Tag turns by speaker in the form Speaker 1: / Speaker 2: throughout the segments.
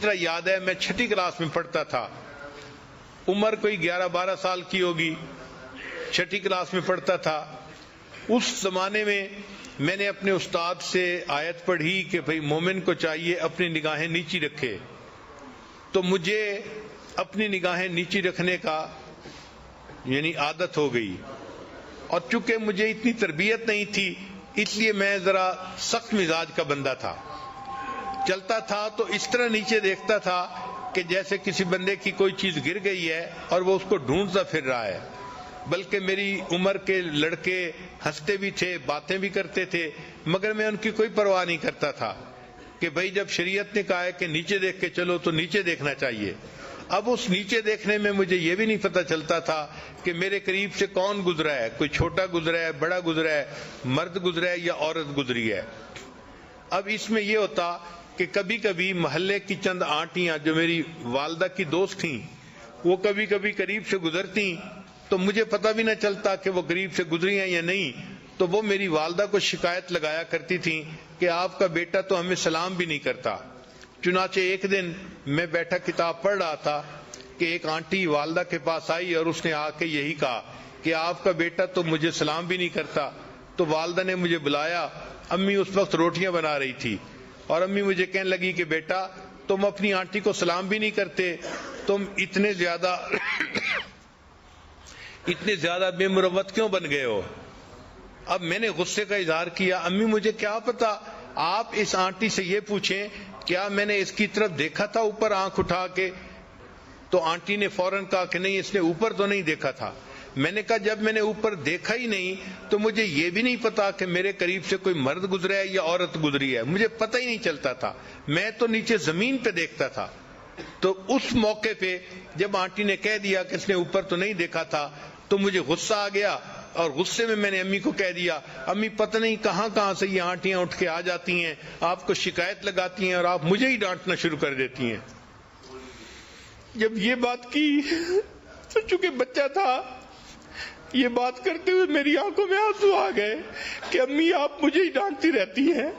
Speaker 1: طرح یاد ہے میں 6ٹھی کلاس میں پڑھتا تھا، عمر کوئی 11-12 سال کی ہوگی، 6ٹھی کلاس میں پڑھتا تھا۔ اس زمانے میں نے اپنے استاد سے آیت پڑھی کہ بھئی مومن کو چاہیے اپنی نگاہیں نیچی رکھے، تو مجھے اپنی نگاہیں نیچی رکھنے کا یعنی عادت ہو گئی، اور چونکہ مجھے اتنی تربیت نہیں تھی اس لیے میں ذرا سخت مزاج کا بندہ تھا، چلتا تھا تو اس طرح نیچے دیکھتا تھا کہ جیسے کسی بندے کی کوئی چیز گر گئی ہے اور وہ اس کو ڈھونڈتا پھر رہا ہے۔ بلکہ میری عمر کے لڑکے ہنستے بھی تھے، باتیں بھی کرتے تھے، مگر میں ان کی کوئی پرواہ نہیں کرتا تھا کہ بھئی جب شریعت نے کہا ہے کہ نیچے دیکھ کے چلو تو نیچے دیکھنا چاہیے۔ اب اس نیچے دیکھنے میں مجھے یہ بھی نہیں پتہ چلتا تھا کہ میرے قریب سے کون گزرا ہے، کوئی چھوٹا گزرا ہے، بڑا گزرا ہے، مرد گزرا ہے یا عورت گزری ہے۔ اب اس میں یہ ہوتا کہ کبھی کبھی محلے کی چند آنٹیاں جو میری والدہ کی دوست تھیں وہ کبھی کبھی قریب سے گزرتی تو مجھے پتہ بھی نہ چلتا کہ وہ قریب سے گزری ہیں یا نہیں، تو وہ میری والدہ کو شکایت لگایا کرتی تھیں کہ آپ کا بیٹا تو ہمیں سلام بھی نہیں کرتا۔ چنانچہ ایک دن میں بیٹھا کتاب پڑھ رہا تھا کہ ایک آنٹی والدہ کے پاس آئی اور اس نے آ کے یہی کہا کہ آپ کا بیٹا تو مجھے سلام بھی نہیں کرتا۔ تو والدہ نے مجھے بلایا، امی اس وقت روٹیاں بنا رہی تھی، اور امی مجھے کہنے لگی کہ بیٹا تم اپنی آنٹی کو سلام بھی نہیں کرتے، تم اتنے زیادہ بے مروت کیوں بن گئے ہو؟ اب میں نے غصے کا اظہار کیا، امی مجھے کیا پتا، آپ اس آنٹی سے یہ پوچھیں کیا میں نے اس کی طرف دیکھا تھا اوپر آنکھ اٹھا کے؟ تو آنٹی نے فوراً کہا کہ نہیں اس نے اوپر تو نہیں دیکھا تھا۔ میں نے کہا جب میں نے اوپر دیکھا ہی نہیں تو مجھے یہ بھی نہیں پتا کہ میرے قریب سے کوئی مرد گزرا ہے یا عورت گزری ہے، مجھے پتہ ہی نہیں چلتا تھا، میں تو نیچے زمین پہ دیکھتا تھا۔ تو اس موقع پہ جب آنٹی نے کہہ دیا کہ اس نے اوپر تو نہیں دیکھا تھا تو مجھے غصہ آ گیا، اور غصے میں نے امی کو کہہ دیا امی پتہ نہیں کہاں کہاں سے یہ آنٹیاں اٹھ کے آ جاتی ہیں، آپ کو شکایت لگاتی ہیں اور آپ مجھے ہی ڈانٹنا شروع کر دیتی ہیں۔ جب یہ بات کی تو چونکہ بچہ تھا، یہ بات کرتے ہوئے میری آنکھوں میں آنسو آ گئے کہ امی آپ مجھے ہی ڈانٹتی رہتی ہیں۔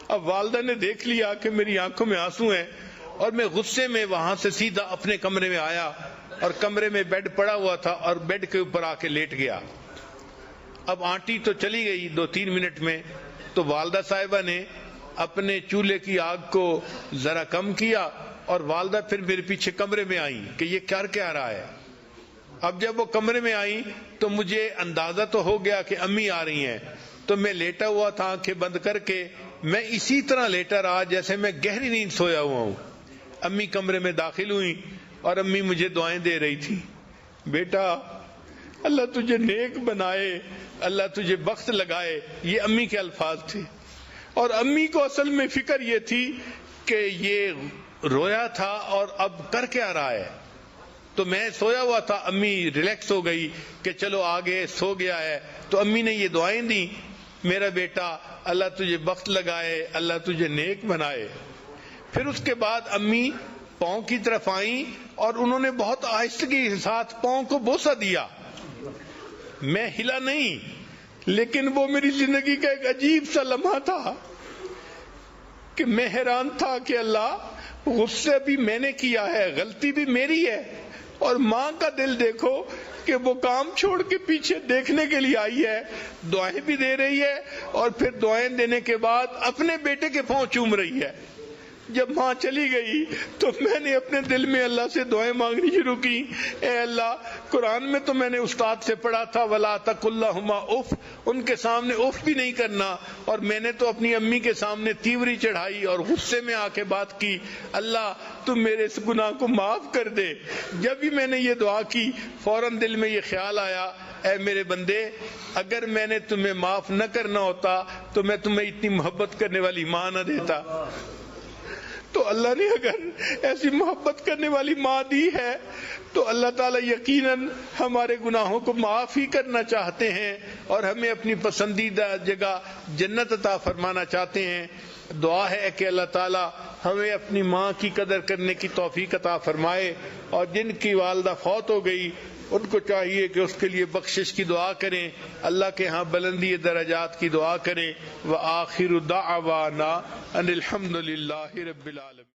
Speaker 1: اب والدہ نے دیکھ لیا کہ میری آنکھوں میں آنسو ہیں، اور میں غصے میں وہاں سے سیدھا اپنے کمرے میں آیا، اور کمرے میں بیڈ پڑا ہوا تھا اور بیڈ کے اوپر آ کے لیٹ گیا۔ اب آنٹی تو چلی گئی 2-3 منٹ میں، تو والدہ صاحبہ نے اپنے چولہے کی آگ کو ذرا کم کیا، اور والدہ پھر میرے پیچھے کمرے میں آئی کہ یہ کیا رہا ہے۔ اب جب وہ کمرے میں آئی تو مجھے اندازہ تو ہو گیا کہ امی آ رہی ہیں، تو میں لیٹا ہوا تھا آنکھیں بند کر کے، میں اسی طرح لیٹا رہا جیسے میں گہری نیند سویا ہوا ہوں۔ امی کمرے میں داخل ہوئی اور امی مجھے دعائیں دے رہی تھی، بیٹا اللہ تجھے نیک بنائے، اللہ تجھے بخت لگائے، یہ امی کے الفاظ تھے۔ اور امی کو اصل میں فکر یہ تھی کہ یہ رویا تھا اور اب کر کے آ رہا ہے، تو میں سویا ہوا تھا، امی ریلیکس ہو گئی کہ چلو آگے سو گیا ہے، تو امی نے یہ دعائیں دی میرا بیٹا اللہ تجھے بخت لگائے، اللہ تجھے نیک بنائے۔ پھر اس کے بعد امی پاؤں کی طرف آئیں اور انہوں نے بہت آہستگی کے ساتھ پاؤں کو بوسہ دیا، میں ہلا نہیں، لیکن وہ میری زندگی کا ایک عجیب سا لمحہ تھا کہ میں حیران تھا کہ اللہ غصہ بھی میں نے کیا ہے، غلطی بھی میری ہے، اور ماں کا دل دیکھو کہ وہ کام چھوڑ کے پیچھے دیکھنے کے لیے آئی ہے، دعائیں بھی دے رہی ہے، اور پھر دعائیں دینے کے بعد اپنے بیٹے کے پاؤں چوم رہی ہے۔ جب ماں چلی گئی تو میں نے اپنے دل میں اللہ سے دعائیں مانگنی شروع کی، اے اللہ قرآن میں تو میں نے استاد سے پڑھا تھا وَلَا تَقُلْ لَهُمَا اُف، ان کے سامنے اف بھی نہیں کرنا، اور میں نے تو اپنی امی کے سامنے تیوری چڑھائی اور غصے میں آ کے بات کی، اللہ تم میرے اس گناہ کو معاف کر دے۔ جب بھی میں نے یہ دعا کی فوراً دل میں یہ خیال آیا، اے میرے بندے اگر میں نے تمہیں معاف نہ کرنا ہوتا تو میں تمہیں اتنی محبت کرنے والی ماں نہ دیتا۔ تو اللہ نے اگر ایسی محبت کرنے والی ماں دی ہے تو اللہ تعالیٰ یقیناً ہمارے گناہوں کو معاف ہی کرنا چاہتے ہیں اور ہمیں اپنی پسندیدہ جگہ جنت عطا فرمانا چاہتے ہیں۔ دعا ہے کہ اللہ تعالیٰ ہمیں اپنی ماں کی قدر کرنے کی توفیق عطا فرمائے، اور جن کی والدہ فوت ہو گئی ان کو چاہیے کہ اس کے لیے بخشش کی دعا کریں، اللہ کے ہاں بلندی درجات کی دعا کریں۔ وآخر دعوانا ان الحمد للہ رب العالمین۔